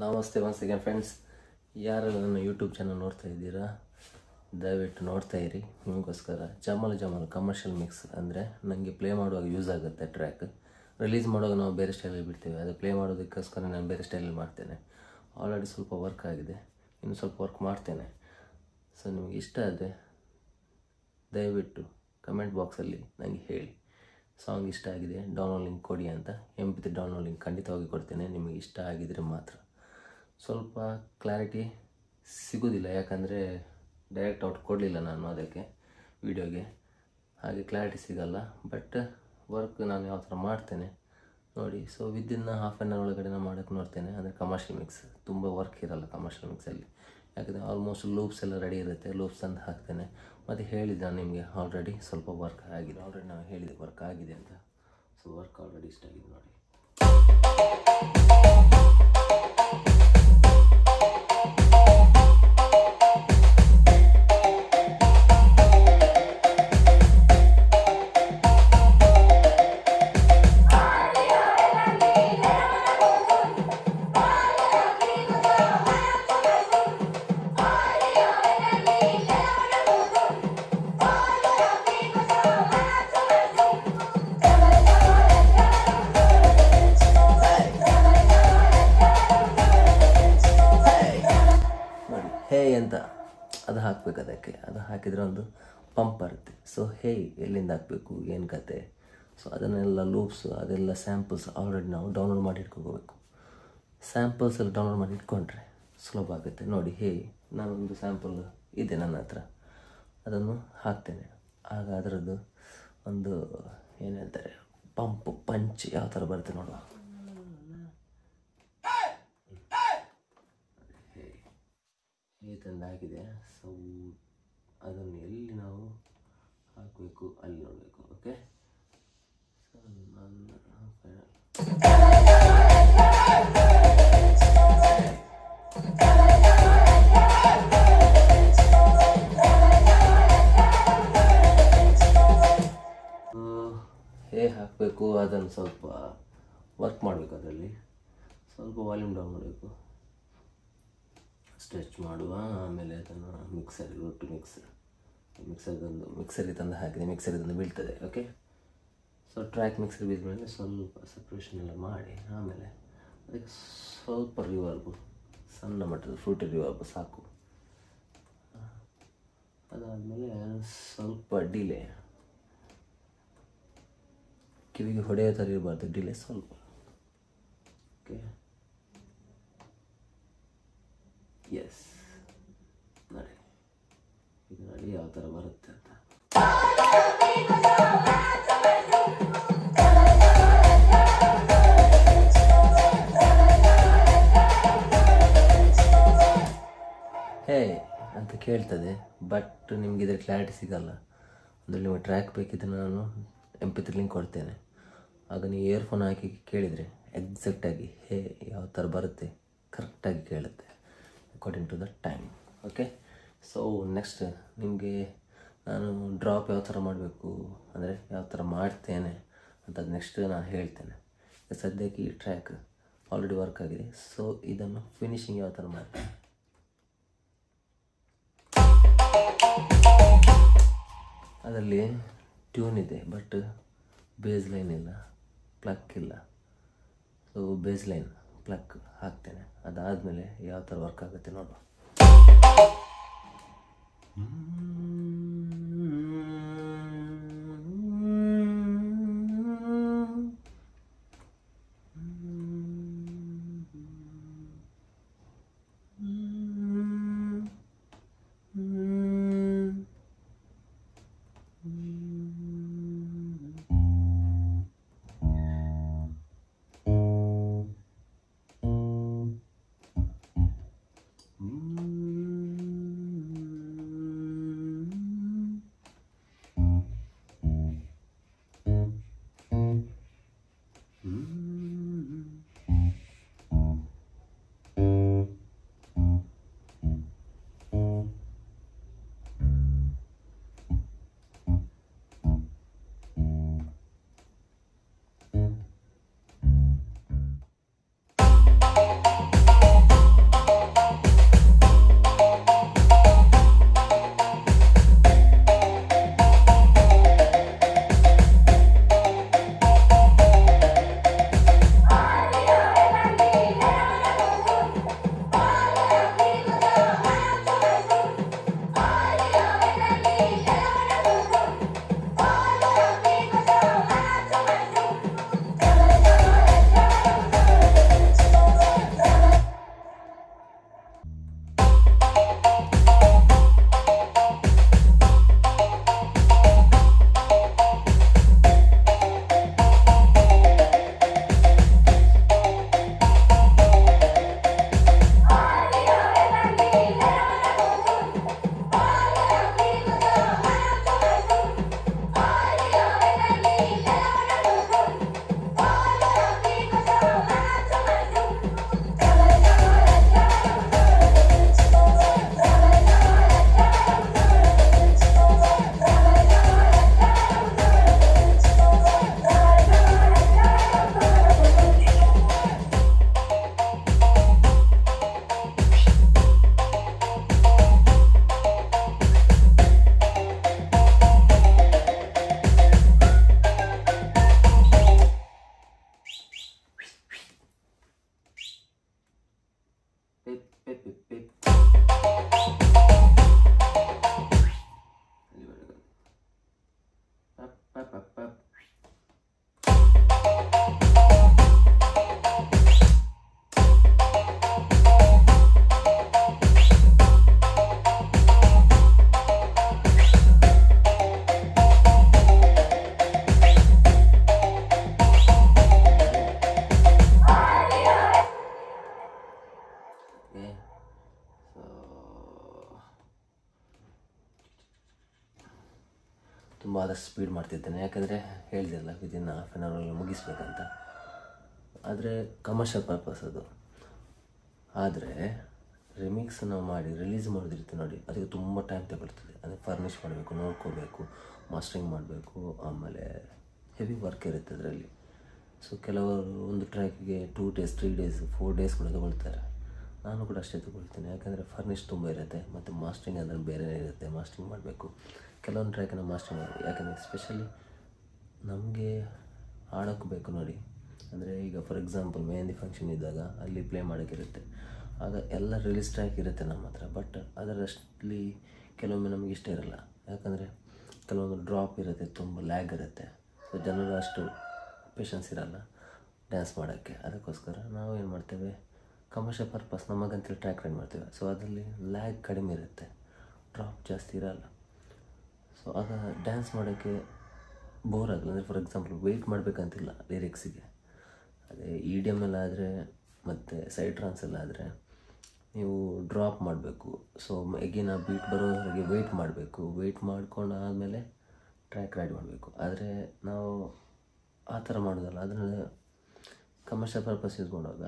ನಮಸ್ತೆ once again friends. ಯಾರು ನನ್ನ ಯೂಟ್ಯೂಬ್ ಚಾನಲ್ ನೋಡ್ತಾ ಇದ್ದೀರಾ, ದಯವಿಟ್ಟು ನೋಡ್ತಾ ಇರಿ. ನಿಮಗೋಸ್ಕರ ಜಮಲ್ ಕಮರ್ಷಿಯಲ್ ಮಿಕ್ಸ್ ಅಂದರೆ ನನಗೆ ಪ್ಲೇ ಮಾಡುವಾಗ ಯೂಸ್ ಆಗುತ್ತೆ. ಟ್ರ್ಯಾಕ್ ರಿಲೀಸ್ ಮಾಡುವಾಗ ನಾವು ಬೇರೆ ಸ್ಟೈಲಲ್ಲಿ ಬಿಡ್ತೇವೆ, ಅದು ಪ್ಲೇ ಮಾಡೋದಕ್ಕೋಸ್ಕರ ನಾನು ಬೇರೆ ಸ್ಟೈಲಲ್ಲಿ ಮಾಡ್ತೇನೆ. ಆಲ್ರೆಡಿ ಸ್ವಲ್ಪ ವರ್ಕ್ ಆಗಿದೆ, ಇನ್ನು ಸ್ವಲ್ಪ ವರ್ಕ್ ಮಾಡ್ತೇನೆ. ಸೊ ನಿಮಗೆ ಇಷ್ಟ ಆದರೆ ದಯವಿಟ್ಟು ಕಮೆಂಟ್ ಬಾಕ್ಸಲ್ಲಿ ನನಗೆ ಹೇಳಿ, ಸಾಂಗ್ ಇಷ್ಟ ಆಗಿದೆ ಡೌನ್ಲೋಡ್ ಲಿಂಕ್ ಕೊಡಿ ಅಂತ. MP3 ಡೌನ್ಲೋಡ್ ಲಿಂಕ್ ಖಂಡಿತವಾಗಿ ಕೊಡ್ತೇನೆ, ನಿಮಗೆ ಇಷ್ಟ ಆಗಿದರೆ ಮಾತ್ರ. ಸ್ವಲ್ಪ ಕ್ಲಾರಿಟಿ ಸಿಗೋದಿಲ್ಲ, ಯಾಕಂದರೆ ಡೈರೆಕ್ಟ್ ಔಟ್ ಕೊಡಲಿಲ್ಲ ನಾನು ಅದಕ್ಕೆ ವಿಡಿಯೋಗೆ, ಹಾಗೆ ಕ್ಲಾರಿಟಿ ಸಿಗಲ್ಲ. ಬಟ್ ವರ್ಕ್ ನಾನು ಯಾವ ಥರ ಮಾಡ್ತೇನೆ ನೋಡಿ. So within half an hour ಒಳಗಡೆ ನಾನು ಮಾಡೋಕ್ಕೆ ನೋಡ್ತೇನೆ. ಅಂದರೆ ಕಮರ್ಷಿಯಲ್ ಮಿಕ್ಸ್ ತುಂಬ ವರ್ಕ್ ಇರಲ್ಲ ಕಮರ್ಷಿಯಲ್ ಮಿಕ್ಸಲ್ಲಿ, ಯಾಕಂದರೆ ಆಲ್ಮೋಸ್ಟ್ ಲೂಪ್ಸ್ ಎಲ್ಲ ರೆಡಿ ಇರುತ್ತೆ, ಲೂಪ್ಸ್ ಅಂತ ಹಾಕ್ತೇನೆ. ಮತ್ತು ಹೇಳಿದ್ದೆ ನಾನು ನಿಮಗೆ ಆಲ್ರೆಡಿ ಸ್ವಲ್ಪ ವರ್ಕ್ ಆಗಿದೆ, ಆಲ್ರೆಡಿ ನಾವು ಹೇಳಿದೆ ವರ್ಕ್ ಆಗಿದೆ ಅಂತ. ಸೊ ವರ್ಕ್ ಆಲ್ರೆಡಿ ಇಷ್ಟ ಆಗಿದೆ ನೋಡಿ. ಹೇ ಅಂತ ಅದು ಹಾಕಬೇಕು, ಅದಕ್ಕೆ ಅದು ಹಾಕಿದರೆ ಒಂದು ಪಂಪ್ ಬರುತ್ತೆ. ಸೊ ಹೇ ಎಲ್ಲಿಂದ ಹಾಕಬೇಕು, ಏನು ಕತೆ, ಸೊ ಅದನ್ನೆಲ್ಲ ಲೂಪ್ಸ್ ಅದೆಲ್ಲ ಸ್ಯಾಂಪಲ್ಸ್ ಆಲ್ರೆಡಿ ನಾವು ಡೌನ್ಲೋಡ್ ಮಾಡಿ ಇಟ್ಕೋಬೇಕು. ಸ್ಯಾಂಪಲ್ಸ್ ಎಲ್ಲ ಡೌನ್ಲೋಡ್ ಮಾಡಿ ಇಟ್ಕೊಂಡ್ರೆ ಸುಲಭ ಆಗುತ್ತೆ ನೋಡಿ. ಹೇ ನಾನೊಂದು ಸ್ಯಾಂಪಲ್ ಇದೆ ನನ್ನ ಹತ್ರ, ಅದನ್ನು ಹಾಕ್ತೇನೆ. ಆಗ ಅದರದ್ದು ಒಂದು ಏನು ಹೇಳ್ತಾರೆ ಪಂಚ್ ಯಾವ ಥರ ಬರುತ್ತೆ ನೋಡುವ. ತಂದು ಹಾಕಿದೆ. ಸೊ ಅದನ್ನು ಎಲ್ಲಿ ನಾವು ಹಾಕಬೇಕು ಅಲ್ಲಿ ನೋಡಬೇಕು. ಓಕೆ, ಸೊ ಹೇಗೆ ಹಾಕಬೇಕು ಅದನ್ನು ಸ್ವಲ್ಪ ವರ್ಕ್ ಮಾಡಬೇಕು. ಅದರಲ್ಲಿ ಸ್ವಲ್ಪ ವಾಲ್ಯೂಮ್ ಡೌನ್ ಮಾಡಬೇಕು, ಸ್ಟ್ರೆಚ್ ಮಾಡುವ. ಆಮೇಲೆ ಅದನ್ನು ಮಿಕ್ಸರಿಗೆ ಒಟ್ಟು ಮಿಕ್ಸರಿಗೆ ತಂದು ಹಾಕಿದೆ, ಮಿಕ್ಸರಿಗೆ ತಂದು ಬೀಳ್ತದೆ. ಓಕೆ, ಸೊ ಟ್ರ್ಯಾಕ್ ಮಿಕ್ಸರ್ ಬಿದ್ದ ಮೇಲೆ ಸ್ವಲ್ಪ ಸಪ್ರೇಷನ್ ಎಲ್ಲ ಮಾಡಿ, ಆಮೇಲೆ ಅದಕ್ಕೆ ಸ್ವಲ್ಪ ರಿವರ್ಬು, ಸಣ್ಣ ಮಟ್ಟದ ಫ್ರೂಟಿ ರಿವರ್ಬು ಸಾಕು. ಅದಾದಮೇಲೆ ಸ್ವಲ್ಪ ಡಿಲೇ, ಕಿವಿಗೆ ಹೊಡೆಯೋ ಥರ ಇರಬಾರ್ದು, ಡಿಲೇ ಸ್ವಲ್ಪ. ಓಕೆ, ಎಸ್ ನೋಡಿ, ಇದು ನೋಡಿ ಯಾವ ಥರ ಬರುತ್ತೆ ಅಂತ. ಹೇ ಅಂತ ಕೇಳ್ತದೆ, ಬಟ್ ನಿಮಗೆ ಇದರ ಕ್ಲಾರಿಟಿ ಸಿಗಲ್ಲ. ಅಂದರೆ ನಿಮಗೆ ಟ್ರ್ಯಾಕ್ ಬೇಕಿದ್ರೆ ನಾನು MP3 ಲಿಂಕ್ ಕೊಡ್ತೇನೆ. ಆಗ ನೀವು ಇಯರ್ಫೋನ್ ಹಾಕಿ ಕೇಳಿದರೆ ಎಕ್ಸಾಕ್ಟಾಗಿ ಹೇ ಯಾವ ಥರ ಬರುತ್ತೆ ಕರೆಕ್ಟಾಗಿ ಕೇಳುತ್ತೆ, according to the time. Okay, so next ನಿಮಗೆ ನಾನು ಡ್ರಾಪ್ ಯಾವ ಥರ ಮಾಡಬೇಕು, ಅಂದರೆ ಯಾವ ಥರ ಮಾಡ್ತೇನೆ ಅಂತ ನೆಕ್ಸ್ಟ್ ನಾನು ಹೇಳ್ತೇನೆ. ಸದ್ಯಕ್ಕೆ ಈ ಟ್ರ್ಯಾಕ್ ಆಲ್ರೆಡಿ ವರ್ಕ್ ಆಗಿದೆ. ಸೊ ಇದನ್ನು ಫಿನಿಶಿಂಗ್ ಯಾವ ಥರ ಮಾಡ್ತೇನೆ, ಅದರಲ್ಲಿ ಟ್ಯೂನ್ ಇದೆ ಬಟ್ ಬೇಸ್ ಲೈನ್ ಇಲ್ಲ, ಪ್ಲಕ್ ಇಲ್ಲ. ಸೊ ಬೇಸ್ ಲೈನ್ ಪ್ಲಕ್ ಹಾಕ್ತೇನೆ. ಅದಾದಮೇಲೆ ಯಾವ ಥರ ವರ್ಕ್ ಆಗುತ್ತೆ ನೋಡುವ. Pep Pep Pep puff puff puff. ತುಂಬ ಆದಷ್ಟು ಸ್ಪೀಡ್ ಮಾಡ್ತಿದ್ದೇನೆ, ಯಾಕಂದರೆ ಹೇಳ್ದಿಲ್ಲ ವಿದಿನ್ ಹಾಫ್ ಆನ್ ಅವರಲ್ಲಿ ಮುಗಿಸ್ಬೇಕಂತ. ಆದರೆ ಕಮರ್ಷಿಯಲ್ ಪರ್ಪಸ್ ಅದು. ಆದರೆ ರಿಮಿಕ್ಸ್ ನಾವು ಮಾಡಿ ರಿಲೀಸ್ ಮಾಡೋದಿರುತ್ತೆ ನೋಡಿ, ಅದಕ್ಕೆ ತುಂಬ ಟೈಮ್ ತಗೊಳ್ತದೆ. ಅಂದರೆ ಫರ್ನಿಷ್ ಮಾಡಬೇಕು, ನೋಡ್ಕೋಬೇಕು, ಮಾಸ್ಟರಿಂಗ್ ಮಾಡಬೇಕು, ಆಮೇಲೆ ಹೆವಿ ವರ್ಕ್ ಇರುತ್ತೆ ಅದರಲ್ಲಿ. ಸೊ ಕೆಲವರು ಒಂದು ಟ್ರ್ಯಾಕಿಗೆ 2 days 3 days 4 days ಕೂಡ ತೊಗೊಳ್ತಾರೆ. ನಾನು ಕೂಡ ಅಷ್ಟೇ ತೊಗೊಳ್ತೀನಿ, ಯಾಕಂದರೆ ಫರ್ನಿಷ್ ತುಂಬ ಇರುತ್ತೆ, ಮತ್ತು ಮಾಸ್ಟರಿಂಗ್ ಅಂದರೆ ಬೇರೆ ಇರುತ್ತೆ. ಮಾಸ್ಟರಿಂಗ್ ಮಾಡಬೇಕು, ಕೆಲವೊಂದು ಟ್ರ್ಯಾಕನ್ನು ಮಾಸ್ಟರಿಂಗ್ ಮಾಡಬೇಕು. ಯಾಕಂದರೆ ಎಸ್ಪೆಷಲಿ ನಮಗೆ ಹಾಡೋಕ್ಕೆ ಬೇಕು ನೋಡಿ. ಅಂದರೆ ಈಗ ಫಾರ್ ಎಕ್ಸಾಂಪಲ್ ಮೆಹಂದಿ ಫಂಕ್ಷನ್ ಇದ್ದಾಗ ಅಲ್ಲಿ ಪ್ಲೇ ಮಾಡೋಕ್ಕಿರುತ್ತೆ, ಆಗ ಎಲ್ಲ ರಿಲೀಸ್ ಟ್ರ್ಯಾಕ್ ಇರುತ್ತೆ ನಮ್ಮ ಹತ್ರ. ಬಟ್ ಅದರಲ್ಲಿ ಕೆಲವೊಮ್ಮೆ ನಮಗೆ ಇಷ್ಟ ಇರೋಲ್ಲ, ಯಾಕಂದರೆ ಕೆಲವೊಂದು ಡ್ರಾಪ್ ಇರುತ್ತೆ, ತುಂಬ ಲ್ಯಾಗ್ ಇರುತ್ತೆ. ಸೊ ಜನರು ಅಷ್ಟು ಪೇಷನ್ಸ್ ಇರೋಲ್ಲ ಡ್ಯಾನ್ಸ್ ಮಾಡೋಕ್ಕೆ. ಅದಕ್ಕೋಸ್ಕರ ನಾವು ಏನು ಮಾಡ್ತೇವೆ, ಕಮರ್ಷಿಯಲ್ ಪರ್ಪಸ್ ನಮಗಂತೇಳಿ ಟ್ರ್ಯಾಕ್ ರೆಡಿ ಮಾಡ್ತೇವೆ. ಸೊ ಅದರಲ್ಲಿ ಲ್ಯಾಗ್ ಕಡಿಮೆ ಇರುತ್ತೆ, ಡ್ರಾಪ್ ಜಾಸ್ತಿ ಇರೋಲ್ಲ. ಸೊ ಆಗ ಡ್ಯಾನ್ಸ್ ಮಾಡೋಕ್ಕೆ ಬೋರ್ ಆಗಲ್ಲ. ಅಂದರೆ ಫಾರ್ ಎಕ್ಸಾಂಪಲ್ ವೆಯ್ಟ್ ಮಾಡಬೇಕಂತಿಲ್ಲ ಲಿರಿಕ್ಸಿಗೆ. ಅದೇ EDM ಎಲ್ಲ ಆದರೆ ಮತ್ತು ಸೈಡ್ ಟ್ರಾನ್ಸ್ ಎಲ್ಲ ಆದರೆ ನೀವು ಡ್ರಾಪ್ ಮಾಡಬೇಕು. ಸೊ ಎಗೇನ್ ಆ ಬೀಟ್ ಬರೋವರೆಗೆ ವೆಯ್ಟ್ ಮಾಡಬೇಕು. ವೆಯ್ಟ್ ಮಾಡ್ಕೊಂಡು ಆದಮೇಲೆ ಟ್ರ್ಯಾಕ್ ರೆಡಿ ಮಾಡಬೇಕು. ಆದರೆ ನಾವು ಆ ಥರ ಮಾಡೋದಲ್ಲ. ಅದನ್ನು ಕಮರ್ಷಿಯಲ್ ಪರ್ಪಸ್ ಯೂಸ್ ಮಾಡುವಾಗ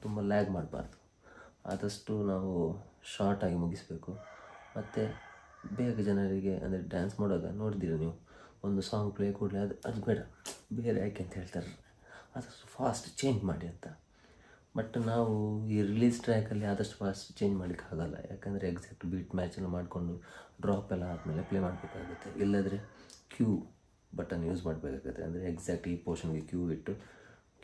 ತುಂಬ ಲ್ಯಾಗ್ ಮಾಡಬಾರ್ದು. ಆದಷ್ಟು ನಾವು ಶಾರ್ಟಾಗಿ ಮುಗಿಸಬೇಕು. ಮತ್ತು ಬೇಗ ಜನರಿಗೆ, ಅಂದರೆ ಡ್ಯಾನ್ಸ್ ಮಾಡುವಾಗ ನೋಡಿದ್ದೀರ ನೀವು, ಒಂದು ಸಾಂಗ್ ಪ್ಲೇ ಕೂಡಲೇ ಅದು ಬೇಡ, ಬೇರೆ ಯಾಕೆ ಅಂತ ಹೇಳ್ತಾರೆ, ಆದಷ್ಟು ಫಾಸ್ಟ್ ಚೇಂಜ್ ಮಾಡಿ ಅಂತ. ಬಟ್ ನಾವು ಈ ರಿಲೀಸ್ ಟ್ರ್ಯಾಕಲ್ಲಿ ಆದಷ್ಟು ಫಾಸ್ಟ್ ಚೇಂಜ್ ಮಾಡೋಕ್ಕಾಗಲ್ಲ, ಯಾಕಂದರೆ ಎಕ್ಸಾಕ್ಟ್ ಬೀಟ್ ಮ್ಯಾಚೆಲ್ಲ ಮಾಡಿಕೊಂಡು ಡ್ರಾಪ್ ಎಲ್ಲ ಆದಮೇಲೆ ಪ್ಲೇ ಮಾಡಬೇಕಾಗುತ್ತೆ. ಇಲ್ಲದ್ರೆ ಕ್ಯೂ ಬಟನ್ ಯೂಸ್ ಮಾಡಬೇಕಾಗುತ್ತೆ. ಅಂದರೆ ಎಕ್ಸಾಕ್ಟ್ ಈ ಪೋರ್ಷನ್ಗೆ ಕ್ಯೂ ಇಟ್ಟು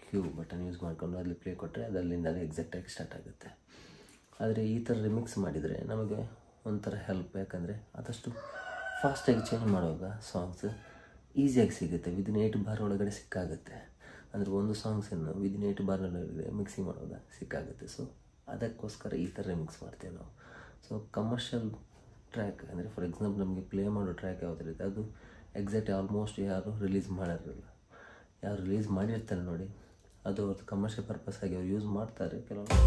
ಕ್ಯೂ ಬಟನ್ ಯೂಸ್ ಮಾಡಿಕೊಂಡು ಅಲ್ಲಿ ಪ್ಲೇ ಕೊಟ್ಟರೆ ಅದಲ್ಲಿಂದಲೇ ಎಕ್ಸಾಕ್ಟಾಗಿ ಸ್ಟಾರ್ಟ್ ಆಗುತ್ತೆ. ಆದರೆ ಈ ಥರ ರಿಮಿಕ್ಸ್ ಮಾಡಿದರೆ ನಮಗೆ ಒಂಥರ ಹೆಲ್ಪ್, ಯಾಕಂದರೆ ಆದಷ್ಟು ಫಾಸ್ಟಾಗಿ ಚೇಂಜ್ ಮಾಡುವಾಗ ಸಾಂಗ್ಸ್ ಈಸಿಯಾಗಿ ಸಿಗುತ್ತೆ. ವಿದಿನ್ 8 ಬಾರ್ ಒಳಗಡೆ ಸಿಕ್ಕಾಗುತ್ತೆ. ಅಂದರೆ ಒಂದು ಸಾಂಗ್ಸನ್ನು ವಿದಿನ್ 8 ಬಾರ್ ಒಳಗಡೆ ಮಿಕ್ಸಿಂಗ್ ಮಾಡುವಾಗ ಸಿಕ್ಕಾಗುತ್ತೆ. ಸೊ ಅದಕ್ಕೋಸ್ಕರ ಈ ಥರ ರಿಮಿಕ್ಸ್ ಮಾಡ್ತೇವೆ ನಾವು. ಸೊ ಕಮರ್ಷಿಯಲ್ ಟ್ರ್ಯಾಕ್ ಅಂದರೆ ಫಾರ್ ಎಕ್ಸಾಂಪಲ್ ನಮಗೆ ಪ್ಲೇ ಮಾಡೋ ಟ್ರ್ಯಾಕ್ ಯಾವುದಿರುತ್ತೆ ಅದು ಎಕ್ಸಾಕ್ಟ್ ಆಲ್ಮೋಸ್ಟ್ ಯಾರು ರಿಲೀಸ್ ಮಾಡಿರಲ್ಲ. ಯಾರು ರಿಲೀಸ್ ಮಾಡಿರ್ತಾರೆ ನೋಡಿ, ಅದು ಅವ್ರದ್ದು ಕಮರ್ಷಿಯಲ್ ಪರ್ಪಸ್ ಆಗಿ ಅವ್ರು ಯೂಸ್ ಮಾಡ್ತಾರೆ ಕೆಲವೊಂದು.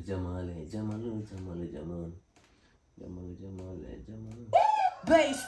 Jamal, Jamal, Jamal, Jamal, Jamal, Jamal, Jamal. Bass.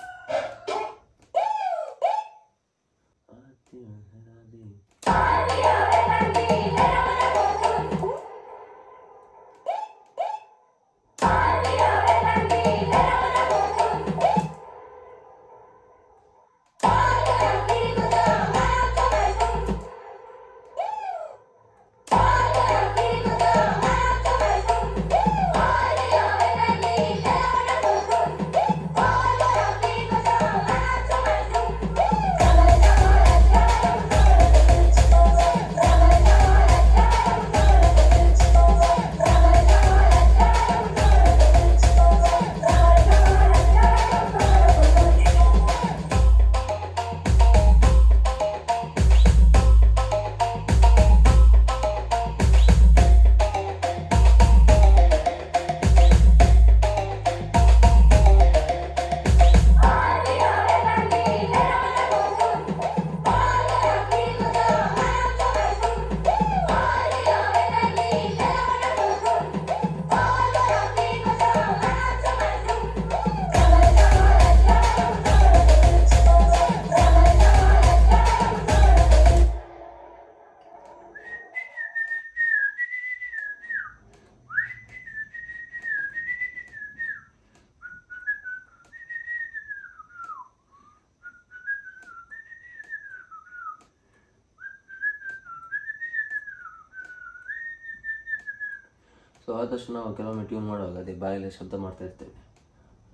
ಆದಷ್ಟು ನಾವು ಕೆಲವೊಮ್ಮೆ ಟ್ಯೂನ್ ಮಾಡುವಾಗ ಅದೇ ಬಾಯಲ್ಲಿ ಶಬ್ದ ಮಾಡ್ತಾ ಇರ್ತೇವೆ.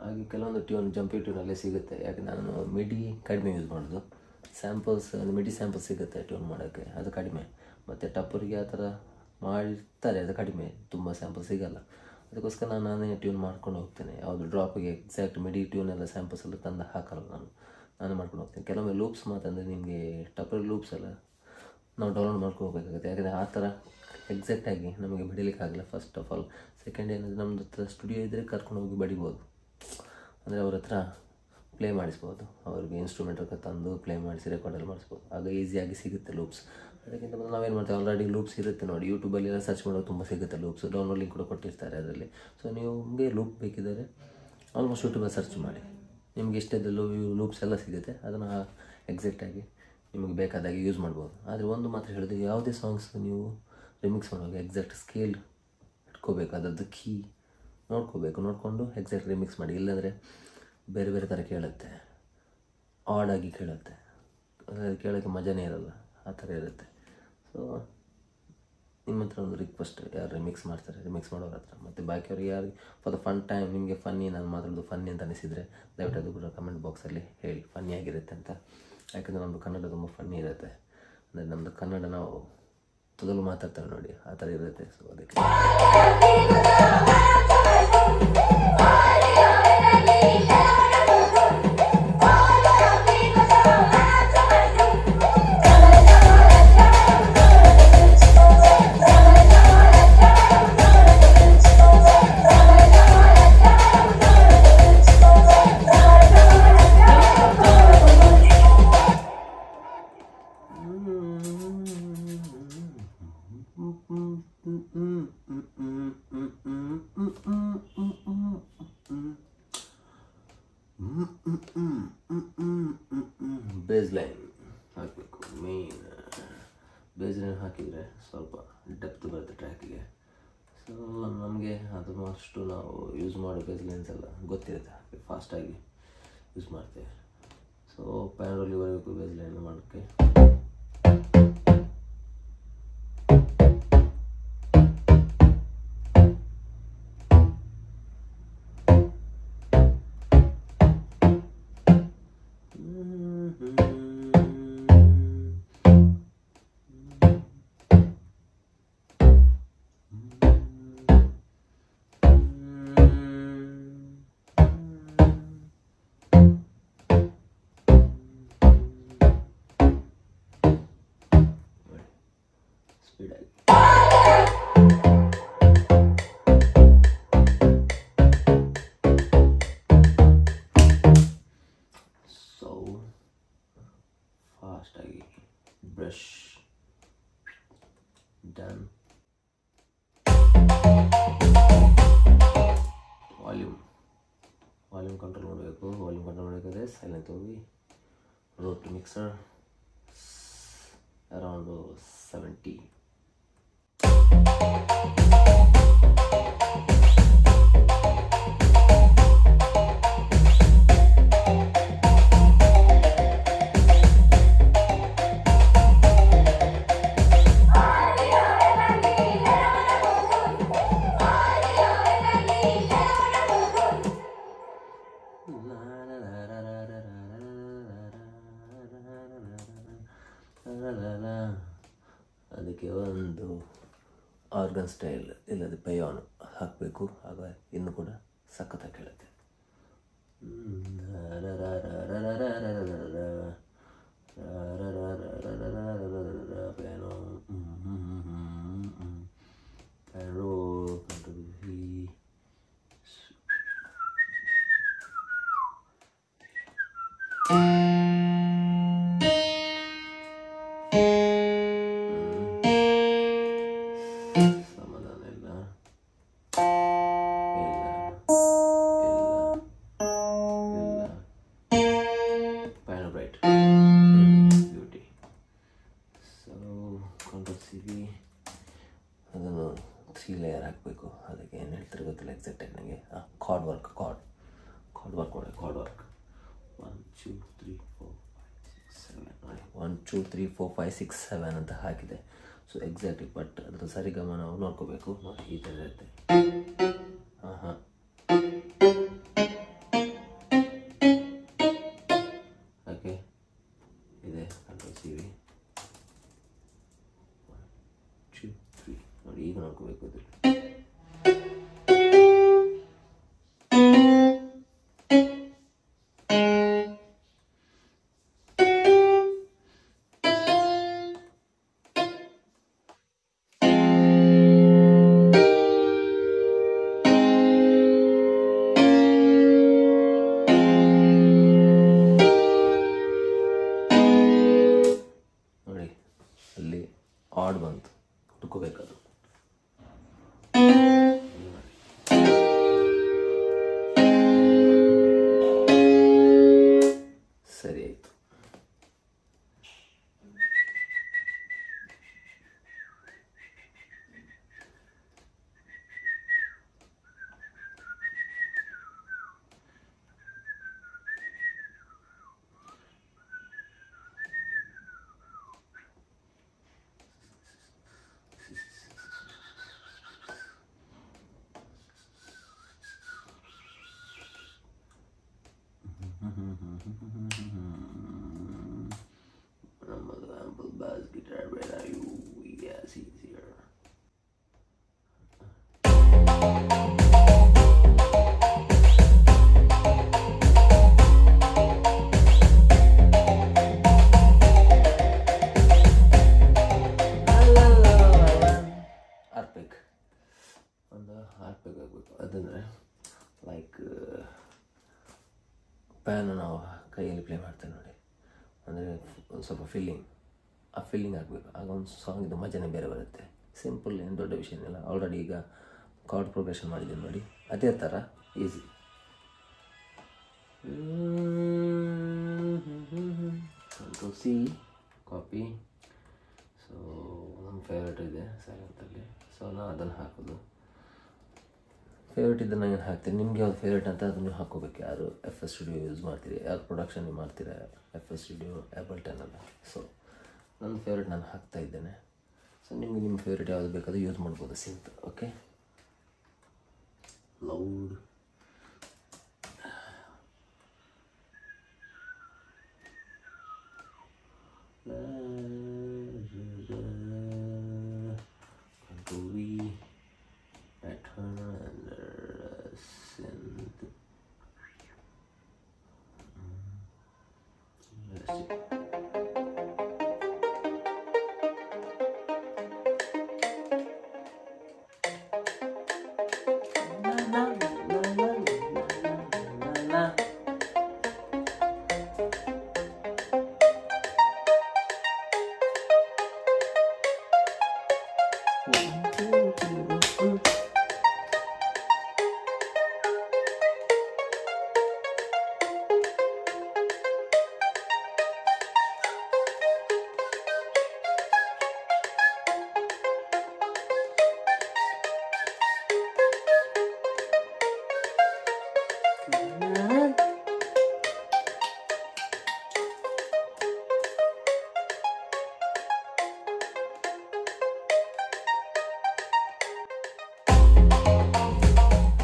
ಹಾಗೆ ಕೆಲವೊಂದು ಟ್ಯೂನ್ ಜಂಪಿ ಟ್ಯೂನಲ್ಲೇ ಸಿಗುತ್ತೆ. ಯಾಕೆ ನಾನು ಮಿಡಿ ಕಡಿಮೆ ಯೂಸ್ ಮಾಡೋದು. ಸ್ಯಾಂಪಲ್ಸ್ ಮಿಡಿ ಸ್ಯಾಂಪಲ್ಸ್ ಸಿಗುತ್ತೆ ಟ್ಯೂನ್ ಮಾಡೋಕ್ಕೆ, ಅದು ಕಡಿಮೆ. ಮತ್ತು ಟಪ್ಪರಿಗೆ ಆ ಥರ ಮಾಡಿರ್ತಾರೆ, ಅದು ಕಡಿಮೆ, ತುಂಬ ಸ್ಯಾಂಪಲ್ ಸಿಗೋಲ್ಲ. ಅದಕ್ಕೋಸ್ಕರ ನಾನೇ ಟ್ಯೂನ್ ಮಾಡ್ಕೊಂಡು ಹೋಗ್ತೇನೆ. ಯಾವುದು ಡ್ರಾಪಿಗೆ ಎಕ್ಸಾಕ್ಟ್ ಮಿಡಿ ಟ್ಯೂನ್ ಎಲ್ಲ ಸ್ಯಾಂಪಲ್ಸ್ ಎಲ್ಲ ತಂದು ಹಾಕಲ್ಲ, ನಾನೇ ಮಾಡ್ಕೊಂಡು ಹೋಗ್ತೇನೆ. ಕೆಲವೊಮ್ಮೆ ಲೂಪ್ಸ್ ಮಾತಂದರೆ ನಿಮಗೆ ಟಪ್ಪರ್ ಲೂಪ್ಸ್ ಎಲ್ಲ ನಾವು ಡೌನ್ಲೋಡ್ ಮಾಡ್ಕೊಂಡು ಹೋಗಬೇಕಾಗುತ್ತೆ. ಯಾಕಂದರೆ ಆ ಥರ ಎಕ್ಸಾಕ್ಟಾಗಿ ನಮಗೆ ಬಡಿಲಿಕ್ಕಾಗಲ್ಲ ಫಸ್ಟ್ ಆಫ್ ಆಲ್. ಸೆಕೆಂಡ್ ಏನಂದರೆ ನಮ್ಮದು ಹತ್ರ ಸ್ಟುಡಿಯೋ ಇದ್ದರೆ ಕರ್ಕೊಂಡು ಹೋಗಿ ಬಡಿಬೋದು, ಅಂದರೆ ಅವ್ರ ಹತ್ರ ಪ್ಲೇ ಮಾಡಿಸ್ಬೋದು. ಅವ್ರಿಗೆ ಇನ್ಸ್ಟ್ರೂಮೆಂಟ್ ತಂದು ಪ್ಲೇ ಮಾಡಿಸಿ ರೆಕಾರ್ಡೆಲ್ಲ ಮಾಡಿಸ್ಬೋದು. ಆಗ ಈಸಿಯಾಗಿ ಸಿಗುತ್ತೆ ಲೂಪ್ಸ್. ಅದಕ್ಕಿಂತ ಮೊದಲು ನಾವೇನು ಮಾಡ್ತೇವೆ, ಆಲ್ರೆಡಿ ಲೂಪ್ಸ್ ಇರುತ್ತೆ ನೋಡಿ, ಯೂಟ್ಯೂಬಲ್ಲಿ ಎಲ್ಲ ಸರ್ಚ್ ಮಾಡೋದು ತುಂಬ ಸಿಗುತ್ತೆ ಲೂಪ್ಸ್. ಡೌನ್ಲೋಡ್ ಲಿಂಕ್ ಕೂಡ ಕೊಟ್ಟಿರ್ತಾರೆ ಅದರಲ್ಲಿ. ಸೊ ನಿಮಗೆ ಲೂಪ್ ಬೇಕಿದ್ದರೆ ಆಲ್ಮೋಸ್ಟ್ ಯೂಟ್ಯೂಬಲ್ಲಿ ಸರ್ಚ್ ಮಾಡಿ, ನಿಮ್ಗೆ ಇಷ್ಟದ ಲೂಪ್ಸ್ ಎಲ್ಲ ಸಿಗುತ್ತೆ. ಅದನ್ನು ಎಕ್ಸಾಕ್ಟಾಗಿ ನಿಮಗೆ ಬೇಕಾದಾಗೆ ಯೂಸ್ ಮಾಡ್ಬೋದು. ಆದರೆ ಒಂದು ಮಾತ್ರ ಹೇಳಿದೆ, ಯಾವುದೇ ಸಾಂಗ್ಸ್ ನೀವು ರಿಮಿಕ್ಸ್ ಮಾಡುವಾಗ ಎಕ್ಸಾಕ್ಟ್ ಸ್ಕೇಲ್ ಇಟ್ಕೋಬೇಕು, ಅದರದ್ದು ಕೀ ನೋಡಿಕೊಂಡು ಎಕ್ಸಾಕ್ಟ್ ರಿಮಿಕ್ಸ್ ಮಾಡಿ. ಇಲ್ಲಾಂದರೆ ಬೇರೆ ಬೇರೆ ಥರ ಕೇಳುತ್ತೆ, ಆಡಾಗಿ ಕೇಳುತ್ತೆ, ಅದು ಕೇಳೋಕ್ಕೆ ಮಜಾನೇ ಇರೋಲ್ಲ, ಆ ಥರ ಇರುತ್ತೆ. ಸೊ ನಿಮ್ಮ ಹತ್ರ ಒಂದು ರಿಕ್ವೆಸ್ಟ್, ಯಾರು ರಿಮಿಕ್ಸ್ ಮಾಡ್ತಾರೆ ರಿಮಿಕ್ಸ್ ಮಾಡೋರ ಹತ್ರ, ಮತ್ತು ಬಾಕಿಯವ್ರಿಗೆ ಯಾರು ಫಾರ್ ದ ಫನ್ ಟೈಮ್ ನಿಮಗೆ ಫನ್ನಿ, ನಾನು ಮಾತಾಡೋದು ಫನ್ನಿ ಅಂತ ಅನಿಸಿದರೆ ದಯವಿಟ್ಟು ಅದು ಕೂಡ ಕಮೆಂಟ್ ಬಾಕ್ಸಲ್ಲಿ ಹೇಳಿ ಫನ್ನಿ ಆಗಿರುತ್ತೆ ಅಂತ. ಯಾಕಂದರೆ ನಮ್ಮದು ಕನ್ನಡ ತುಂಬ ಫನ್ನಿ ಇರುತ್ತೆ. ಅಂದರೆ ನಮ್ಮದು ಕನ್ನಡ ನಾವು ತೊದಲು ಮಾತಾಡ್ತೇವೆ ನೋಡಿ, ಆ ಥರ ಇರುತ್ತೆ. ಸೊ ಅದಕ್ಕೆ ಬೇಸ್ ಲೈನ್ ಹಾಕಬೇಕು. ಮೇನ್ ಬೇಸ್ ಲೈನ್ ಹಾಕಿದರೆ ಸ್ವಲ್ಪ ಡೆಪ್ತ್ ಬರುತ್ತೆ ಟ್ರ್ಯಾಕಿಗೆ. ಸೊ ನಮಗೆ ಆಲ್ಮೋಸ್ಟು ನಾವು ಯೂಸ್ ಮಾಡೋ ಬೇಸ್ ಲೈನ್ಸ್ ಎಲ್ಲ ಗೊತ್ತಿರುತ್ತೆ, ಫಾಸ್ಟಾಗಿ ಯೂಸ್ ಮಾಡ್ತೇವೆ. ಸೊ ಪ್ಯಾನ್ರೋಲಿ ಬರಬೇಕು ಬೇಸ್ ಲೈನ್ ಮಾಡೋಕ್ಕೆ. ಸ್ಪೀಡಾಗಿ ಸೊ ಫಾಸ್ಟಾಗಿ ಬ್ರಷ್ ಡನ್. ವಾಲ್ಯೂಮ್ ಕಂಟ್ರೋಲ್ ಮಾಡಬೇಕು. ವಾಲ್ಯೂಮ್ ಕಂಟ್ರೋಲ್ ಮಾಡಬೇಕಾದ್ರೆ ಸೈಲೆಂಟ್ ಹೋಗಿ ರೋಡ್ ಟು ಮಿಕ್ಸರ್ ಅರೌಂಡ್ 70. ಅದಕ್ಕೆ ಒಂದು ಆರ್ಗನ್ ಸ್ಟೈಲ್ ಇಲ್ಲದೆ ಪಯಾನು ಹಾಕಬೇಕು, ಆಗ ಇನ್ನೂ ಕೂಡ ಸಖತ್ತಾಗಿ ಕೇಳುತ್ತೆ. ಪಯಾನು ಸಮಾಧಾನ ಇಲ್ಲ, ಪಯಾನು ಬ್ರೈಟ್ ಬ್ಯೂಟಿ. ಸೊ ಕಂಪಲ್ಸರಿ ಅದನ್ನು 3 ಲೇಯರ್ ಹಾಕಬೇಕು. ಅದಕ್ಕೆ ಏನು ಹೇಳ್ತಾರೆ ಗೊತ್ತಿಲ್ಲ ಎಕ್ಸಾಕ್ಟಾಗಿ ನನಗೆ. ಕಾರ್ಡ್ ವರ್ಕ್ ಮಾಡಿ 1 2 3 4 5 6 7 1 2 3 4 5 6 7 ಅಂತ ಹಾಕಿದೆ. ಸೊ ಎಕ್ಸಾಕ್ಟ್ಲಿ, ಬಟ್ ಅದ್ರ ಸರಿಗಮ ನಾವು ನೋಡ್ಕೋಬೇಕು. ನೋಡಿ ಈ ಥರ ಇರುತ್ತೆ. ಹಾಂ ಓಕೆ, ಇದೆ ಕಂಟ್ರೋಲ್ CV. 1 2 3 ನೋಡಿ ಈಗ ನೋಡ್ಕೋಬೇಕು. ಅದು ಅಲ್ಲಿ ಆಡ್ ಬಂತು, ಹುಡ್ಕೋಬೇಕದು. ಸರಿ ಆಯಿತು. Ample bass guitar, where are you? Yes, he's here. ಆರ್ಪೆಗ್, ಒಂದು ಆರ್ಪೆಗ್ ಆಗಬೇಕು. ಅದಂದರೆ ಲೈಕ್ ಪ್ಯಾನ್ ನಾವು ಕೈಯಲ್ಲಿ ಪ್ಲೇ ಮಾಡ್ತೇವೆ ನೋಡಿ, ಅಂದರೆ ಒಂದು ಸ್ವಲ್ಪ ಆ ಫೀಲಿಂಗ್ ಆಗಬೇಕು. ಆಗ ಒಂದು ಸಾಂಗಿದ್ದು ಮಜಾನೇ ಬೇರೆ ಬರುತ್ತೆ. ಸಿಂಪಲ್, ಏನು ದೊಡ್ಡ ವಿಷಯನಿಲ್ಲ. ಆಲ್ರೆಡಿ ಈಗ ಕಾರ್ಡ್ ಪ್ರೋಗ್ರೆಷನ್ ಮಾಡಿದ್ದೀನಿ ನೋಡಿ, ಅದೇ ಥರ easy. Control C, copy. So ನನ್ನ ಫೇವ್ರೇಟ್ ಇದೆ ಸೈಲೆಂಟಲ್ಲಿ, ಸೊ ನಾನು ಅದನ್ನು ಹಾಕೋದು. ಫೇವ್ರೇಟ್ ಇದನ್ನು ನಾನು ಹಾಕ್ತೀನಿ. ನಿಮಗೆ ಯಾವ್ದು ಫೇವ್ರೇಟ್ ಅಂತ ಅದನ್ನು ಹಾಕೋಬೇಕು. ಯಾರು FL Studio ಯೂಸ್ ಮಾಡ್ತೀರಿ, ಯಾರು ಪ್ರೊಡಕ್ಷನ್ ಮಾಡ್ತೀರಾ, FL Studio, Ableton ಎಲ್ಲ. ಸೊ ನನ್ನ ಫೇವ್ರೇಟ್ ನಾನು ಹಾಕ್ತಾ ಇದ್ದೇನೆ. ಸೊ ನಿಮಗೆ ನಿಮ್ಮ ಫೇವ್ರೇಟ್ ಯಾವುದು ಬೇಕಾದರೂ ಯೂಸ್ ಮಾಡ್ಬೋದು. Synth okay. Loud control V, pattern and synth. Let's see.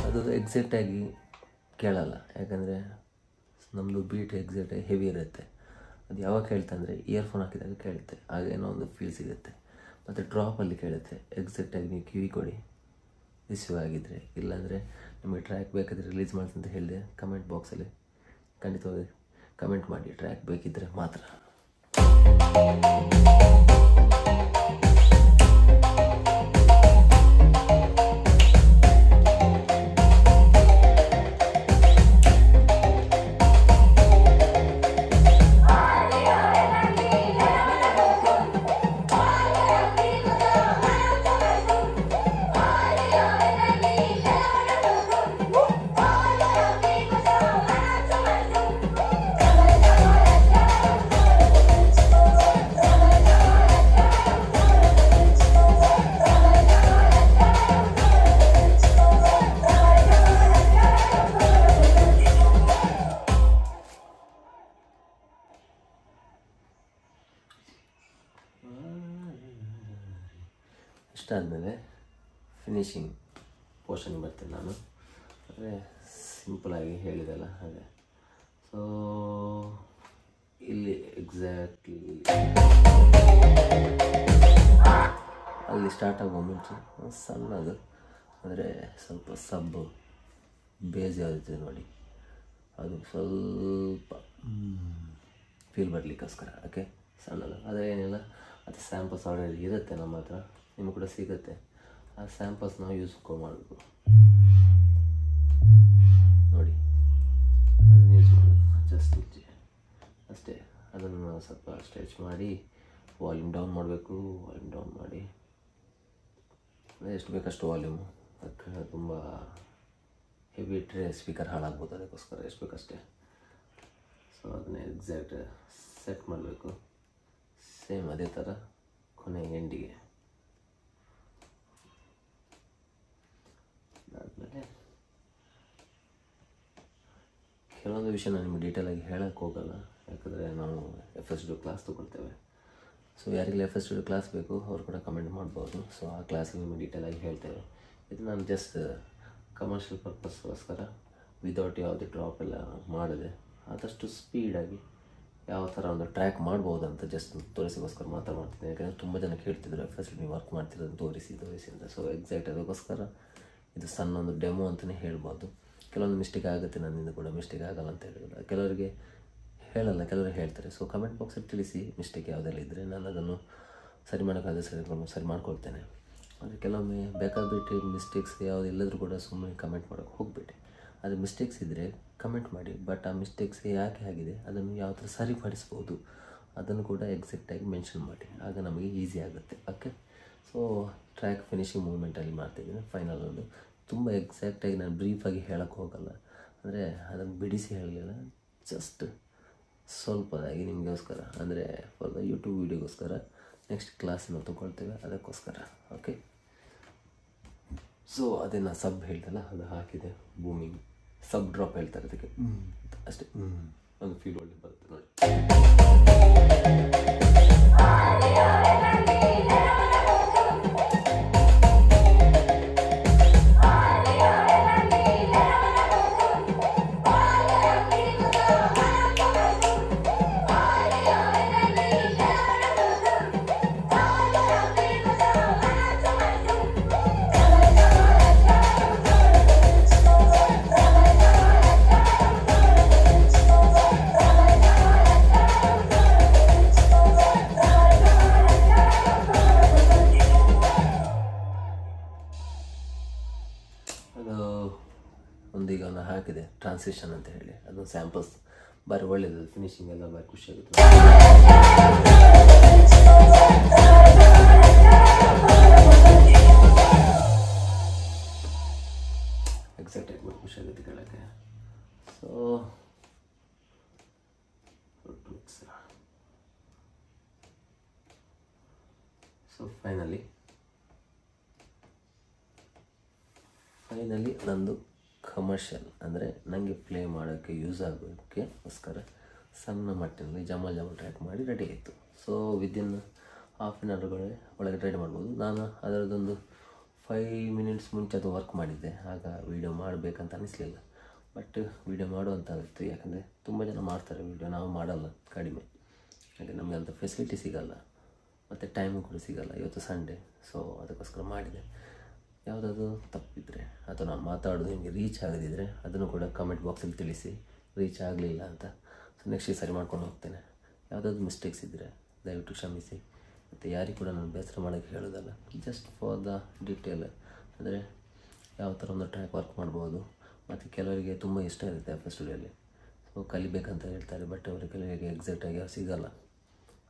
ಅದು ಎಕ್ಸಾಕ್ಟಾಗಿ ಕೇಳಲ್ಲ, ಯಾಕಂದರೆ ನಮ್ಮದು ಬೀಟ್ ಎಕ್ಸಾಕ್ಟಾಗಿ ಹೆವಿ ಇರುತ್ತೆ. ಅದು ಯಾವಾಗ ಕೇಳ್ತೆ ಅಂದರೆ ಇಯರ್ಫೋನ್ ಹಾಕಿದಾಗ ಕೇಳುತ್ತೆ, ಆಗೇನೋ ಒಂದು ಫೀಲ್ ಸಿಗುತ್ತೆ. ಮತ್ತು ಡ್ರಾಪಲ್ಲಿ ಕೇಳುತ್ತೆ. ಎಕ್ಸಾಕ್ಟಾಗಿ ನೀವು ಕಿವಿ ಕೊಡಿ ರಿಸೀವ್ ಆಗಿದ್ದರೆ. ಇಲ್ಲಾಂದರೆ ನಿಮಗೆ ಟ್ರ್ಯಾಕ್ ಬೇಕಾದರೆ ರಿಲೀಸ್ ಮಾಡ್ತೀನಿ ಅಂತ ಹೇಳಿದೆ. ಕಮೆಂಟ್ ಬಾಕ್ಸಲ್ಲಿ ಖಂಡಿತವಾಗಿ ಕಮೆಂಟ್ ಮಾಡಿ, ಟ್ರ್ಯಾಕ್ ಬೇಕಿದ್ದರೆ ಮಾತ್ರ. ಇಷ್ಟಾದಮೇಲೆ ಫಿನಿಶಿಂಗ್ ಪೋರ್ಷನ್ಗೆ ಬರ್ತೀನಿ ನಾನು. ಅಂದರೆ ಸಿಂಪಲಾಗಿ ಹೇಳಿದೆಲ್ಲ ಹಾಗೆ. ಸೊ ಇಲ್ಲಿ ಎಕ್ಸಾಕ್ಟ್ಲಿ ಅಲ್ಲಿ ಸ್ಟಾರ್ಟ್ ಆಗೋ ಮುಂಚೆ ಸಣ್ಣದು, ಅಂದರೆ ಸ್ವಲ್ಪ ಸಬ್ಬು ಬೇಸ್ ಯಾವುದಿದೆ ನೋಡಿ, ಅದು ಸ್ವಲ್ಪ ಫೀಲ್ ಬರಲಿಕ್ಕೋಸ್ಕರ ಓಕೆ ಸಣ್ಣದು. ಆದರೆ ಏನಿಲ್ಲ, ಅದು ಸ್ಯಾಂಪಲ್ಸ್ ಆಲ್ರೆಡಿ ಇರುತ್ತೆ ನಮ್ಮ ಹತ್ರ, ನಿಮಗೆ ಕೂಡ ಸಿಗುತ್ತೆ. ಆ ಸ್ಯಾಂಪಲ್ಸ್ ನಾವು ಯೂಸ್ ಮಾಡಬೇಕು ನೋಡಿ, ಅದನ್ನು ಯೂಸ್ ಮಾಡಬೇಕು ಜಸ್ಟ್ ಅಷ್ಟೇ. ಅದನ್ನು ಸ್ವಲ್ಪ ಸ್ಟ್ರೆಚ್ ಮಾಡಿ ವಾಲ್ಯೂಮ್ ಡೌನ್ ಮಾಡಬೇಕು. ವಾಲ್ಯೂಮ್ ಡೌನ್ ಮಾಡಿ ಎಷ್ಟು ಬೇಕಷ್ಟು ವಾಲ್ಯೂಮು, ಅದಕ್ಕೆ ತುಂಬ ಹೆವಿ ಇಟ್ಟರೆ ಸ್ಪೀಕರ್ ಹಾಳಾಗ್ಬೋದು, ಅದಕ್ಕೋಸ್ಕರ ಎಷ್ಟು ಬೇಕಷ್ಟೇ. ಸೊ ಅದನ್ನೇ ಎಕ್ಸಾಕ್ಟ್ ಸೆಟ್ ಮಾಡಬೇಕು. ಸೇಮ್ ಅದೇ ಥರ ಕೊನೆಗೆ ಎಂಡಿಗೆ. ಅದಾದಮೇಲೆ ಕೆಲವೊಂದು ವಿಷಯ ನಾನು ನಿಮಗೆ ಡೀಟೇಲಾಗಿ ಹೇಳೋಕ್ಕೆ ಹೋಗಲ್ಲ, ಯಾಕಂದರೆ ನಾವು FS Studio ಕ್ಲಾಸ್ ತೊಗೊಳ್ತೇವೆ. ಸೊ ಯಾರಿಗೆಲ್ಲ FS Studio ಕ್ಲಾಸ್ ಬೇಕು ಅವ್ರು ಕೂಡ ಕಮೆಂಟ್ ಮಾಡ್ಬೋದು. ಸೊ ಆ ಕ್ಲಾಸಿಗೆ ನಿಮಗೆ ಡೀಟೇಲಾಗಿ ಹೇಳ್ತೇವೆ. ಇದು ನಾನು ಜಸ್ಟ್ ಕಮರ್ಷಿಯಲ್ ಪರ್ಪಸ್ಗೋಸ್ಕರ ವಿದೌಟ್ ಯಾವುದೇ ಡ್ರಾಪ್ ಎಲ್ಲ ಮಾಡಿದೆ, ಆದಷ್ಟು ಸ್ಪೀಡಾಗಿ ಯಾವ ಥರ ಒಂದು ಟ್ರ್ಯಾಕ್ ಮಾಡ್ಬೋದು ಅಂತ ಜಸ್ಟ್ ತೋರಿಸಿಗೋಸ್ಕರ ಮಾತ್ರ ಮಾಡ್ತೀನಿ. ಯಾಕಂದರೆ ತುಂಬ ಜನ ಕೇಳ್ತಿದ್ರು FS Studio ನೀವು ವರ್ಕ್ ಮಾಡ್ತಿರೋದು ತೋರಿಸಿ ಅಂತ. ಸೊ ಎಕ್ಸಾಕ್ಟ್ ಅದಕ್ಕೋಸ್ಕರ ಇದು ಸಣ್ಣ ಒಂದು ಡೆಮೋ ಅಂತಲೇ ಹೇಳ್ಬೋದು. ಕೆಲವೊಂದು ಮಿಸ್ಟೇಕ್ ಆಗುತ್ತೆ, ನನ್ನಿಂದ ಕೂಡ ಮಿಸ್ಟೇಕ್ ಆಗಲ್ಲ ಅಂತ ಹೇಳಿಲ್ಲ. ಕೆಲವರಿಗೆ ಹೇಳಲ್ಲ, ಕೆಲವರು ಹೇಳ್ತಾರೆ. ಸೊ ಕಮೆಂಟ್ ಬಾಕ್ಸಲ್ಲಿ ತಿಳಿಸಿ ಮಿಸ್ಟೇಕ್ ಯಾವುದೆಲ್ಲ ಇದ್ದರೆ ನಾನು ಅದನ್ನು ಸರಿ ಮಾಡೋಕ್ಕಾದ್ರೆ ಸರಿ ಮಾಡ್ಕೊಳ್ತೇನೆ. ಆದರೆ ಕೆಲವೊಮ್ಮೆ ಬೇಕಾಗ್ಬಿಟ್ಟು ಮಿಸ್ಟೇಕ್ಸ್ ಯಾವುದು ಇಲ್ಲದರೂ ಕೂಡ ಸುಮ್ಮನೆ ಕಮೆಂಟ್ ಮಾಡೋಕ್ಕೆ ಹೋಗಬೇಡಿ. ಅದು ಮಿಸ್ಟೇಕ್ಸ್ ಇದ್ದರೆ ಕಮೆಂಟ್ ಮಾಡಿ, ಬಟ್ ಆ ಮಿಸ್ಟೇಕ್ಸ್ ಯಾಕೆ ಆಗಿದೆ ಅದನ್ನು ಯಾವ ಥರ ಸರಿಪಡಿಸ್ಬೋದು ಅದನ್ನು ಕೂಡ ಎಕ್ಸಾಕ್ಟಾಗಿ ಮೆನ್ಷನ್ ಮಾಡಿ, ಆಗ ನಮಗೆ ಈಸಿ ಆಗುತ್ತೆ. ಓಕೆ. ಸೊ ಟ್ರ್ಯಾಕ್ ಫಿನಿಶಿಂಗ್ ಮೂಮೆಂಟಲ್ಲಿ ಮಾಡ್ತಿದ್ದೀನಿ. ಫೈನಲ್ ಒಂದು ತುಂಬ ಎಕ್ಸಾಕ್ಟಾಗಿ ನಾನು ಬ್ರೀಫಾಗಿ ಹೇಳೋಕ್ಕೆ ಹೋಗಲ್ಲ, ಅಂದರೆ ಅದನ್ನು ಬಿಡಿಸಿ ಹೇಳಲಿಲ್ಲ, ಜಸ್ಟ್ ಸ್ವಲ್ಪದಾಗಿ ನಿಮಗೋಸ್ಕರ, ಅಂದರೆ ಫಾರ್ ದ ಯೂಟ್ಯೂಬ್ ವೀಡಿಯೋಗೋಸ್ಕರ ನೆಕ್ಸ್ಟ್ ಕ್ಲಾಸನ್ನು ತೊಗೊಳ್ತೇವೆ ಅದಕ್ಕೋಸ್ಕರ. ಓಕೆ. ಸೊ ಅದೇ ನಾನು ಸಬ್ ಹೇಳ್ತಲ್ಲ ಅದು ಹಾಕಿದೆ, ಬೂಮಿಂಗ್ ಸಬ್ ಡ್ರಾಪ್ ಹೇಳ್ತಾರೆ ಅದಕ್ಕೆ, ಅಷ್ಟೇ. ಒಂದು ಫೀಲ್ ಒಳ್ಳೆ ಬರುತ್ತೆ ನೋಡಿ. ಒಂದೀಗ ಒಂದು ಹಾಕಿದೆ ಟ್ರಾನ್ಸಿಷನ್ ಅಂತ ಹೇಳಿ, ಅದೊಂದು ಸ್ಯಾಂಪಲ್ಸ್ ಭಾರಿ ಒಳ್ಳೆಯದು, ಫಿನಿಶಿಂಗ್ ಎಲ್ಲ ಭಾರಿ ಖುಷಿಯಾಗುತ್ತೆ. ಎಕ್ಸಾಕ್ಟಾಗಿ ಭಾರಿ ಖುಷಿಯಾಗುತ್ತೆ ಕೇಳೋಕ್ಕೆ. ಸೊ ಫೈನಲಿ ನಂದು ಕಮರ್ಷಿಯಲ್ ಅಂದರೆ ನನಗೆ ಪ್ಲೇ ಮಾಡೋಕ್ಕೆ ಯೂಸ್ ಆಗೋಕ್ಕೋಸ್ಕರ ಸಣ್ಣ ಮಟ್ಟಿನಲ್ಲಿ ಜಮಲ್ ಟ್ರ್ಯಾಕ್ ಮಾಡಿ ರೆಡಿ ಆಯಿತು. So within half an hour ಒಳಗೆ ರೆಡಿ ಮಾಡ್ಬೋದು. ನಾನು ಅದರದ್ದೊಂದು 5 ಮಿನಿಟ್ಸ್ ಮುಂಚೆ ಅದು ವರ್ಕ್ ಮಾಡಿದ್ದೆ, ಆಗ ವೀಡಿಯೋ ಮಾಡಬೇಕಂತ ಅನ್ನಿಸ್ಲಿಲ್ಲ. ಬಟ್ ವೀಡಿಯೋ ಮಾಡುವಂತಾಗಿತ್ತು, ಯಾಕಂದರೆ ತುಂಬ ಜನ ಮಾಡ್ತಾರೆ ವೀಡಿಯೋ, ನಾವು ಮಾಡಲ್ಲ, ಕಡಿಮೆ. ಯಾಕೆ ನಮಗೆ ಅಂಥ ಫೆಸಿಲಿಟಿ ಸಿಗೋಲ್ಲ ಮತ್ತು ಟೈಮು ಕೂಡ ಸಿಗೋಲ್ಲ. ಇವತ್ತು ಸಂಡೇ, ಸೊ ಅದಕ್ಕೋಸ್ಕರ ಮಾಡಿದೆ. ಯಾವುದಾದ್ರು ತಪ್ಪಿದ್ರೆ ಅಥವಾ ನಾನು ಮಾತಾಡೋದು ನಿಮಗೆ ರೀಚ್ ಆಗದಿದ್ದರೆ ಅದನ್ನು ಕೂಡ ಕಮೆಂಟ್ ಬಾಕ್ಸಲ್ಲಿ ತಿಳಿಸಿ, ರೀಚ್ ಆಗಲಿಲ್ಲ ಅಂತ. ಸೊ ನೆಕ್ಸ್ಟ್ ಸರಿ ಮಾಡ್ಕೊಂಡು ಹೋಗ್ತೇನೆ. ಯಾವುದಾದ್ರು ಮಿಸ್ಟೇಕ್ಸ್ ಇದ್ದರೆ ದಯವಿಟ್ಟು ಕ್ಷಮಿಸಿ. ಮತ್ತು ಯಾರಿಗೂ ಕೂಡ ನಾನು ಬೇಸರ ಮಾಡೋಕ್ಕೆ ಹೇಳೋದಲ್ಲ, ಜಸ್ಟ್ ಫಾರ್ ದ ಡೀಟೇಲ್, ಅಂದರೆ ಯಾವ ಥರ ಒಂದು ಟ್ರ್ಯಾಕ್ ವರ್ಕ್ ಮಾಡ್ಬೋದು. ಮತ್ತು ಕೆಲವರಿಗೆ ತುಂಬ ಇಷ್ಟ ಇರುತ್ತೆ FS Studioಲ್ಲಿ, ಸೊ ಕಲಿಬೇಕಂತ ಹೇಳ್ತಾರೆ, ಬಟ್ ಅವರಿಗೆ ಕೆಲವರಿಗೆ ಎಕ್ಸಾಕ್ಟಾಗಿ ಸಿಗೋಲ್ಲ,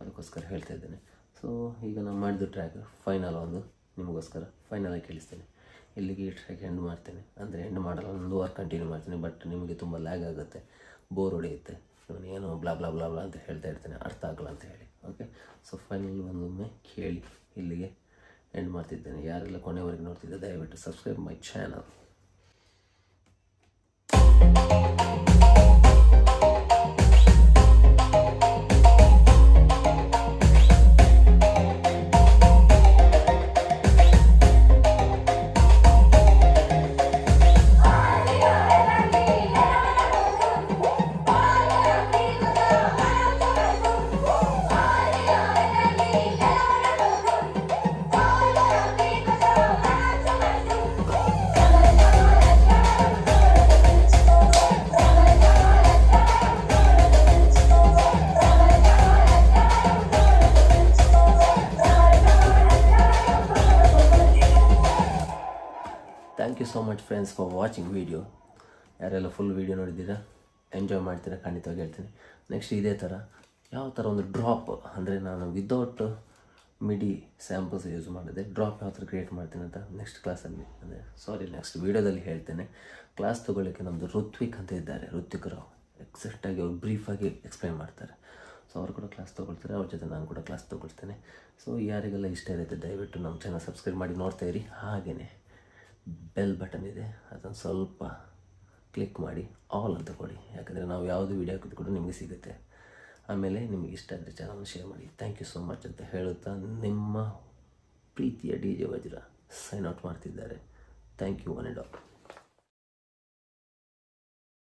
ಅದಕ್ಕೋಸ್ಕರ ಹೇಳ್ತಾ ಇದ್ದೇನೆ. ಸೊ ಈಗ ನಾನು ಮಾಡಿದ ಟ್ರ್ಯಾಕ್ ಫೈನಲ್ ಒಂದು ನಿಮಗೋಸ್ಕರ ಫೈನಲಾಗಿ ಕೇಳಿಸ್ತೇನೆ. ಇಲ್ಲಿಗೆ ಈ ಟ್ರ್ಯಾಕ್ ಎಂಡ್ ಮಾಡ್ತೇನೆ, ಅಂದರೆ ಎಂಡ್ ಮಾಡಲ್ಲ, ಒಂದು ವಾರ ಕಂಟಿನ್ಯೂ ಮಾಡ್ತೀನಿ. ಬಟ್ ನಿಮಗೆ ತುಂಬ ಲ್ಯಾಗ್ ಆಗುತ್ತೆ, ಬೋರ್ ಹೊಡೆಯುತ್ತೆ, ಇವನು ಏನೋ ಬ್ಲಾ ಬ್ಲಾ ಬ್ಲಾ ಬ್ಲಾ ಅಂತ ಹೇಳ್ತಾ ಇರ್ತಾನೆ, ಅರ್ಥ ಆಗಲ್ಲ ಅಂತ ಹೇಳಿ. ಓಕೆ. ಸೊ ಫೈನಲ್ ಒಂದೊಮ್ಮೆ ಕೇಳಿ ಇಲ್ಲಿಗೆ ಎಂಡ್ ಮಾಡ್ತಿದ್ದೇನೆ. ಯಾರೆಲ್ಲ ಕೊನೆವರೆಗೆ ನೋಡ್ತಿದ್ದೆ ದಯವಿಟ್ಟು subscribe my channel. Much friends for watching video. ಯಾರೆಲ್ಲ ಫುಲ್ ವೀಡಿಯೋ ನೋಡಿದ್ದೀರಾ, ಎಂಜಾಯ್ ಮಾಡ್ತೀರಾ ಖಂಡಿತವಾಗಿ ಹೇಳ್ತೀನಿ. ನೆಕ್ಸ್ಟ್ ಇದೇ ಥರ ಯಾವ ಥರ ಒಂದು ಡ್ರಾಪ್, ಅಂದರೆ ನಾನು ವಿದೌಟ್ ಮಿಡಿ ಸ್ಯಾಂಪಲ್ಸ್ ಯೂಸ್ ಮಾಡಿದೆ, ಡ್ರಾಪ್ ಯಾವ ಥರ ಕ್ರಿಯೇಟ್ ಮಾಡ್ತೀನಿ ಅಂತ ನೆಕ್ಸ್ಟ್ ಕ್ಲಾಸಲ್ಲಿ, ನೆಕ್ಸ್ಟ್ ವೀಡಿಯೋದಲ್ಲಿ ಹೇಳ್ತೇನೆ. ಕ್ಲಾಸ್ ತೊಗೊಳ್ಳಿಕ್ಕೆ ನಮ್ಮದು ಋತ್ವಿಕ್ ಅಂತ ಇದ್ದಾರೆ, ಋತ್ವಿಕ್ ರಾವ್. ಎಕ್ಸಾಕ್ಟಾಗಿ ಅವ್ರು ಬ್ರೀಫಾಗಿ ಎಕ್ಸ್ಪ್ಲೈನ್ ಮಾಡ್ತಾರೆ. ಸೊ ಅವ್ರು ಕೂಡ ಕ್ಲಾಸ್ ತೊಗೊಳ್ತಾರೆ, ಅವ್ರ ಜೊತೆ ನಾನು ಕೂಡ ಕ್ಲಾಸ್ ತೊಗೊಳ್ತೇನೆ. ಸೊ ಯಾರಿಗೆಲ್ಲ ಇಷ್ಟ ಇರುತ್ತೆ ದಯವಿಟ್ಟು ನಮ್ಮ ಚಾನಲ್ ಸಬ್ಸ್ಕ್ರೈಬ್ ಮಾಡಿ ನೋಡ್ತಾ ಇರಿ. ಹಾಗೆಯೇ ಬೆಲ್ ಬಟನ್ ಇದೆ, ಅದನ್ನು ಸ್ವಲ್ಪ ಕ್ಲಿಕ್ ಮಾಡಿ ಆಲ್ ಅಂತ ಕೊಡಿ, ಯಾಕಂದರೆ ನಾವು ಯಾವುದು ವೀಡಿಯೋ ಹಾಕಿದ್ರು ಕೂಡ ನಿಮಗೆ ಸಿಗುತ್ತೆ. ಆಮೇಲೆ ನಿಮಗೆ ಇಷ್ಟ ಆದರೆ ಚಾನಲ್ನ ಶೇರ್ ಮಾಡಿ. ಥ್ಯಾಂಕ್ ಯು ಸೋ ಮಚ್ ಅಂತ ಹೇಳುತ್ತಾ ನಿಮ್ಮ ಪ್ರೀತಿಯ DJ ವಜ್ರ ಸೈನ್ ಔಟ್ ಮಾಡ್ತಿದ್ದಾರೆ. Thank you one and all.